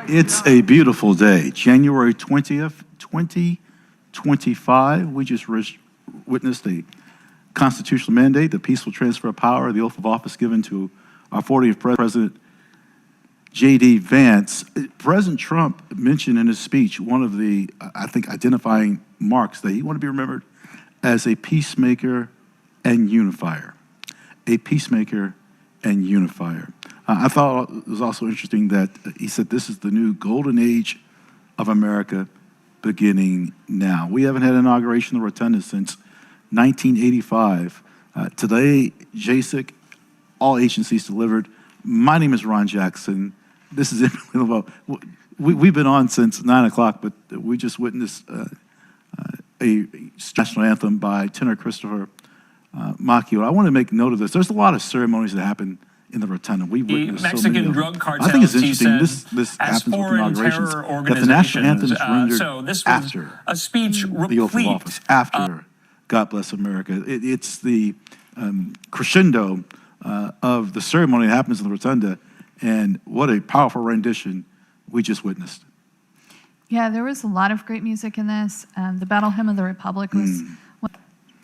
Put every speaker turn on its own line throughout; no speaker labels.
It's a beautiful day, January 20th, 2025. We just witnessed a constitutional mandate, the peaceful transfer of power, the oath of office given to our 40th President, J.D. Vance. President Trump mentioned in his speech one of the, I think, identifying marks that he wanted to be remembered as a peacemaker and unifier. A peacemaker and unifier. I thought it was also interesting that he said this is the new golden age of America beginning now. We haven't had an inauguration of the rotunda since 1985. Today, JSIC, all agencies delivered. My name is Ron Jackson. This is we've been on since 9 o'clock, but we just witnessed a national anthem by tenor Christopher Macchio. I want to make note of this. There's a lot of ceremonies that happen in the rotunda. We witnessed
Mexican
so many of them.
drug cartels,
I think it's interesting.
Said,
this
as
happens with
foreign
inaugurations.
terror
That the national anthem is rendered
so this was
after
a speech
the oath of office, after God Bless America. It's the crescendo of the ceremony that happens in the rotunda, and what a powerful rendition we just witnessed.
Yeah, there was a lot of great music in this. The Battle Hymn of the Republic was one of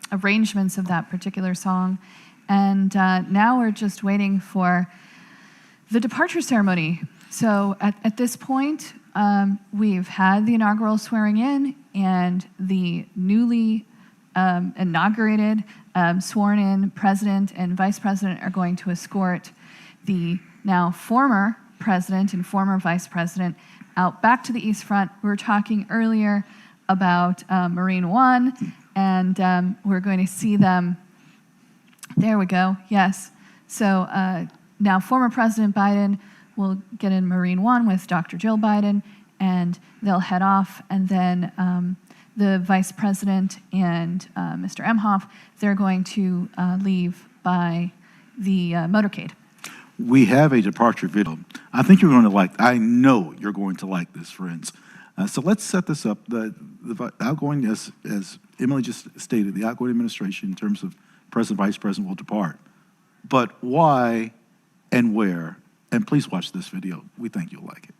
the arrangements of that particular song. And now we're just waiting for the departure ceremony. So at this point, we've had the inaugural swearing in, and the newly inaugurated, sworn in president and vice president are going to escort the now former president and former vice president out back to the East Front. We were talking earlier about Marine One, and we're going to see them. There we go, yes. So now former President Biden will get in Marine One with Dr. Jill Biden, and they'll head off, and then the Vice President and Mr. Emhoff, they're going to leave by the motorcade.
We have a departure video. I think you're going to like, I know you're going to like this, friends. So let's set this up. The outgoing, as Emily just stated, the outgoing administration in terms of President, Vice President will depart. But why and where? And please watch this video. We think you'll like it.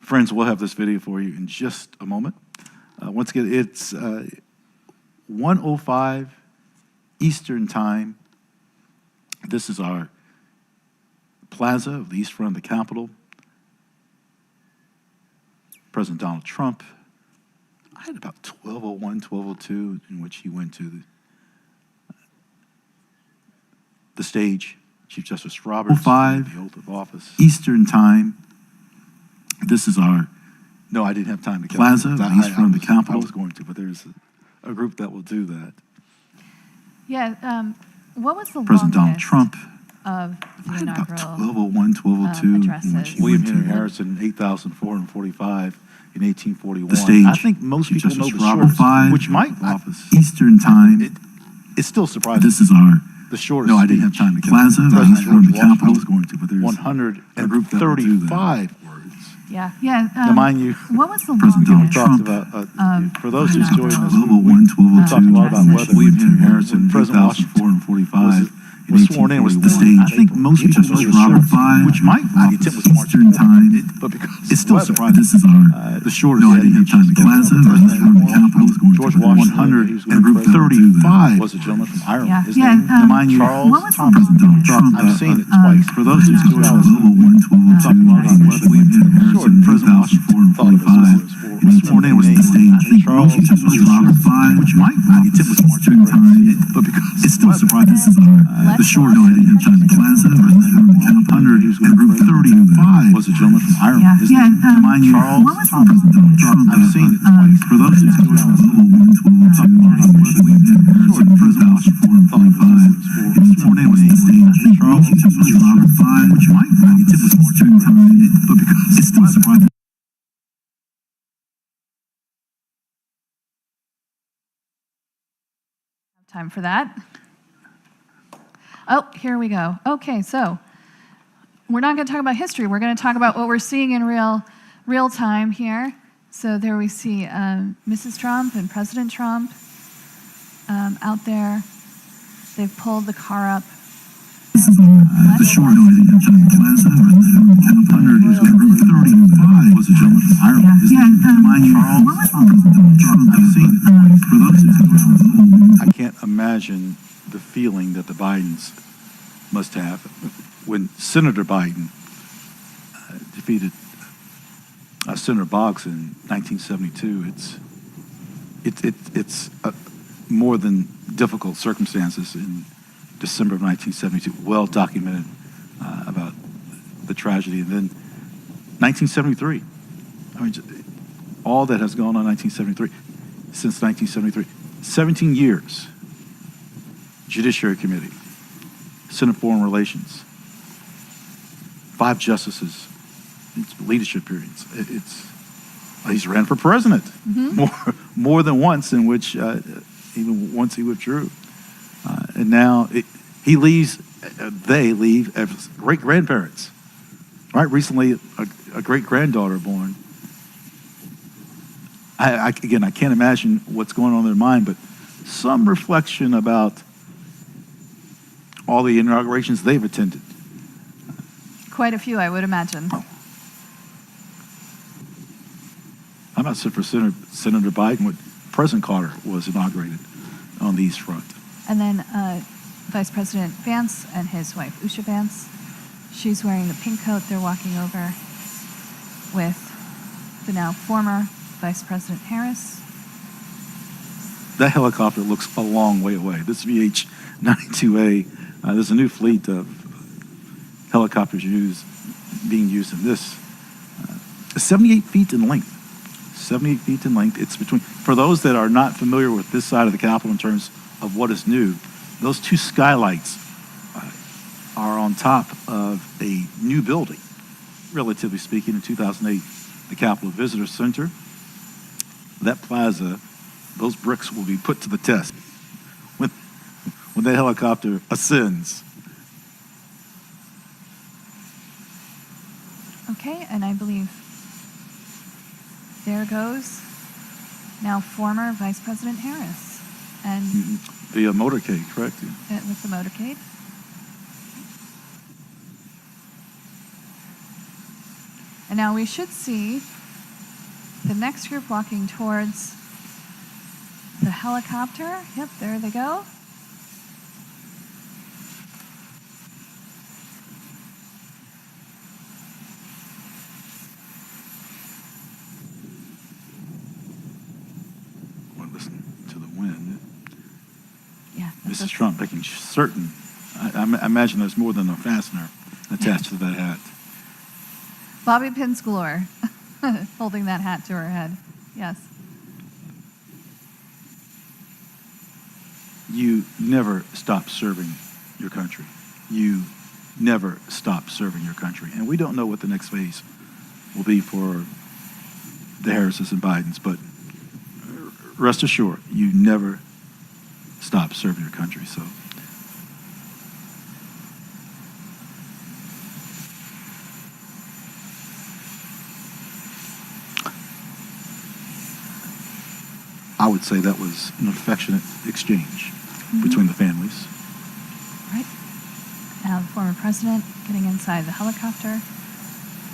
Friends, we'll have this video for you in just a moment. Once again, it's 1:05 Eastern Time. This is our plaza of the East Front of the Capitol. President Donald Trump, I had about 12:01, 12:02, in which he went to the stage. Chief Justice Roberts, the oath of office. Eastern Time. This is our no, I didn't have time to plaza, the East Front of the Capitol. I was going to, but there's a group that will do that.
Yeah, what was the
President Donald Trump
of the inaugural
12:01, 12:02,
addresses?
William Henry Harrison, 8,445 in 1841. The stage. I think most people know the shortest, which might office. Eastern Time. It's still surprising. This is our the shortest. No, I didn't have time to plaza, the East Front of the Capitol. I was going to, but there's 135 words.
Yeah.
Now, mind you,
what was the
President Donald
longest?
talked about, for those who's joining us,
12:01,
we talked a lot about weather.
William Henry Harrison,
President Washington
8,445
was sworn in, was the stage. I think most people know the shortest, which might be
Eastern Time.
but because
It's still
weather,
surprising. This is our
the shortest.
no, I didn't have time to plaza, the East Front of the Capitol. I was going
George
to
Washington,
135
was a gentleman from Ireland.
Yeah,
His
yeah,
name, mind you,
what was the
Charles
President Donald
Trump.
Trump.
I've seen it twice. For those who's joining us,
12:01, 12:02,
William Henry
Harrison,
President Washington thought it was
8,445.
his sworn in was the stage.
I think
Charles
most people know the shortest, which might be Eastern Time.
But because
It's still surprising. This is our the short. No, I didn't have time to plaza, the East Front of the Capitol. 135
was a gentleman from Ireland.
Yeah,
His
yeah,
name, mind you,
what was the
President Donald Trump.
I've seen it twice. For those who's joining us,
12:01, 12:02, William Henry Harrison, 8,445. His sworn in was the stage.
Charles
which might be Eastern Time. But because it's still surprising.
Time for that. Oh, here we go. Okay, so we're not going to talk about history. We're going to talk about what we're seeing in real time here. So there we see Mrs. Trump and President Trump out there. They've pulled the car up.
The short plaza right there. 135 was a gentleman from Ireland. His name is Charles. I've seen it. For those
I can't imagine the feeling that the Bidens must have when Senator Biden defeated Senator Boggs in 1972. It's more than difficult circumstances in December of 1972, well documented about the tragedy. And then 1973, I mean, all that has gone on 1973, since 1973, 17 years, Judiciary Committee, Senate Foreign Relations, 5 justices, it's leadership periods. He's ran for president more than once, in which even once he withdrew. And now they leave as great-grandparents. Right? Recently, a great-granddaughter born. Again, I can't imagine what's going on in their mind, but some reflection about all the inaugurations they've attended.
Quite a few, I would imagine.
I'm not for Senator Biden when President Carter was inaugurated on the East Front.
And then Vice President Vance and his wife, Usha Vance. She's wearing the pink coat. They're walking over with the now former Vice President Harris.
That helicopter looks a long way away. This VH-92A, there's a new fleet of helicopters being used in this. 78 feet in length. 78 feet in length. It's between, for those that are not familiar with this side of the Capitol in terms of what is new, those 2 skylights are on top of a new building, relatively speaking. In 2008, the Capitol Visitor Center. That plaza, those bricks will be put to the test when that helicopter ascends.
Okay, and I believe there goes now former Vice President Harris. And
The motorcade, correct?
with the motorcade. And now we should see the next group walking towards the helicopter. Yep, there they go.
Well, listen to the wind.
Yeah.
Mrs. Trump making certain, I imagine there's more than a fastener attached to that hat.
Bobby pins galore, holding that hat to her head. Yes.
You never stop serving your country. You never stop serving your country. And we don't know what the next phase will be for the Harrises and Bidens, but rest assured, you never stop serving your country. So I would say that was an affectionate exchange between the families.
Right. Now the former president getting inside the helicopter.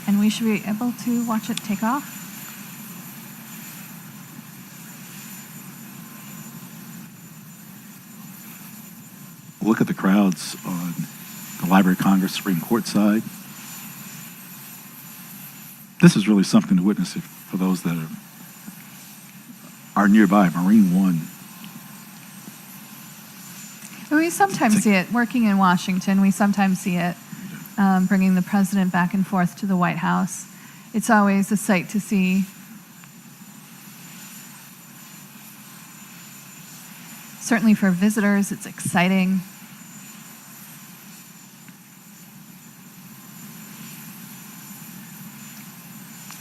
And we should be able to watch it take off.
Look at the crowds on the Library of Congress Supreme Court side. This is really something to witness for those that are nearby. Marine One.
We sometimes see it working in Washington. We sometimes see it bringing the president back and forth to the White House. It's always a sight to see. Certainly for visitors, it's exciting.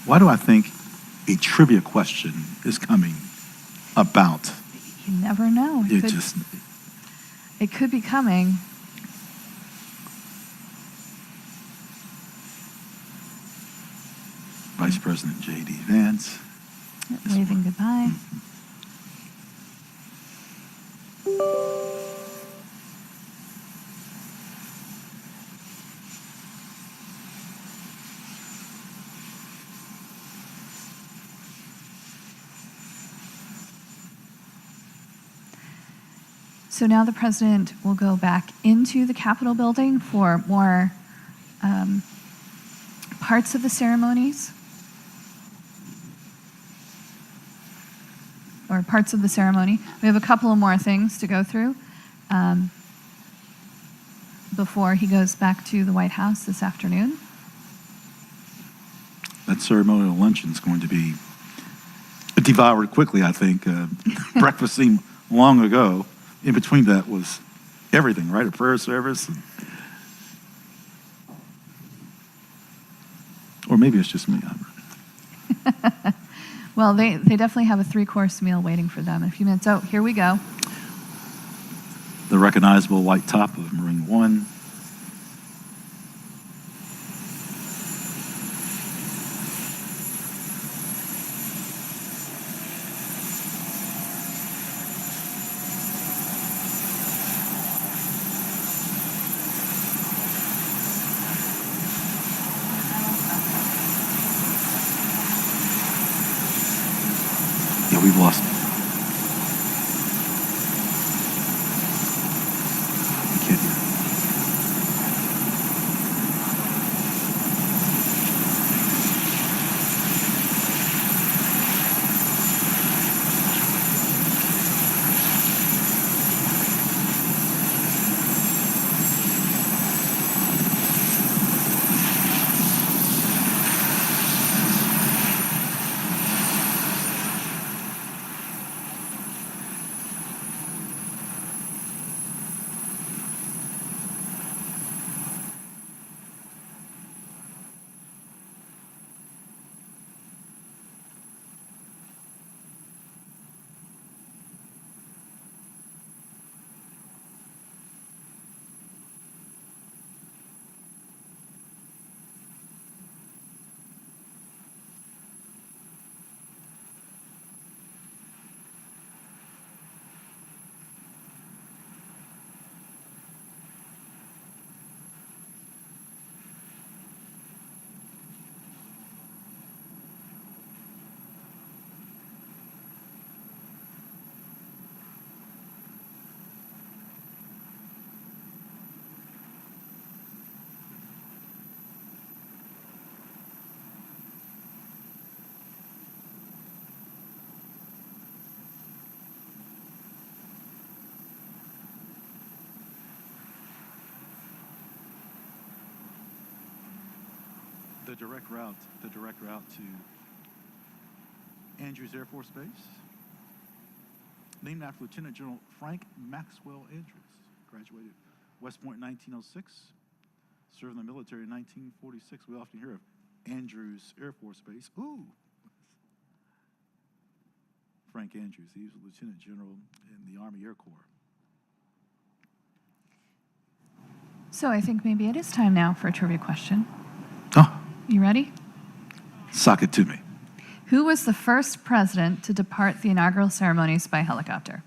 Why do I think a trivia question is coming about?
You never know. It could be coming.
Vice President J.D. Vance.
Waving goodbye. So now the president will go back into the Capitol building for more parts of the ceremonies. Or parts of the ceremony. We have a couple of more things to go through before he goes back to the White House this afternoon.
That ceremonial luncheon is going to be devoured quickly, I think. Breakfast seemed long ago. In between that was everything, right? A prayer service. Or maybe it's just me.
Well, they definitely have a 3-course meal waiting for them in a few minutes. Oh, here we go.
The recognizable white top of Marine One. Yeah, we've lost. I can't hear. The direct route to Andrews Air Force Base, named after Lieutenant General Frank Maxwell Andrews. Graduated West Point in 1906, served in the military in 1946. We often hear of Andrews Air Force Base. Ooh! Frank Andrews, he was a Lieutenant General in the Army Air Corps.
So I think maybe it is time now for a trivia question.
Oh,
You ready?
sock it to me.
Who was the first president to depart the inaugural ceremonies by helicopter?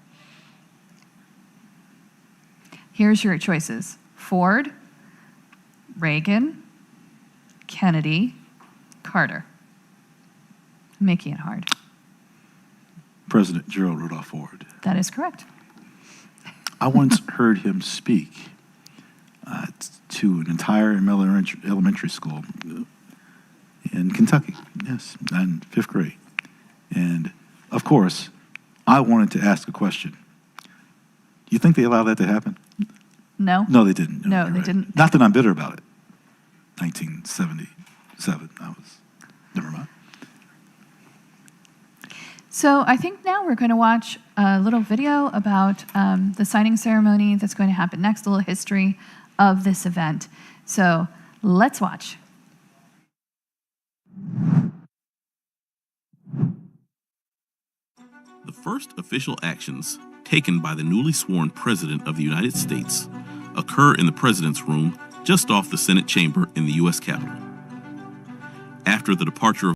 Here's your choices: Ford, Reagan, Kennedy, Carter. I'm making it hard.
President Gerald Rudolph Ford.
That is correct.
I once heard him speak to an entire elementary school in Kentucky, yes, in 5th grade. And, of course, I wanted to ask a question. Do you think they allowed that to happen?
No?
No, they didn't.
No,
you're
they
right.
didn't.
Not that I'm bitter about it. 1977, never mind.
So I think now we're going to watch a little video about the signing ceremony that's going to happen next, a little history of this event. So let's watch.
The first official actions taken by the newly sworn President of the United States, occur in the President's Room just off the Senate chamber in the U.S. Capitol. After the departure of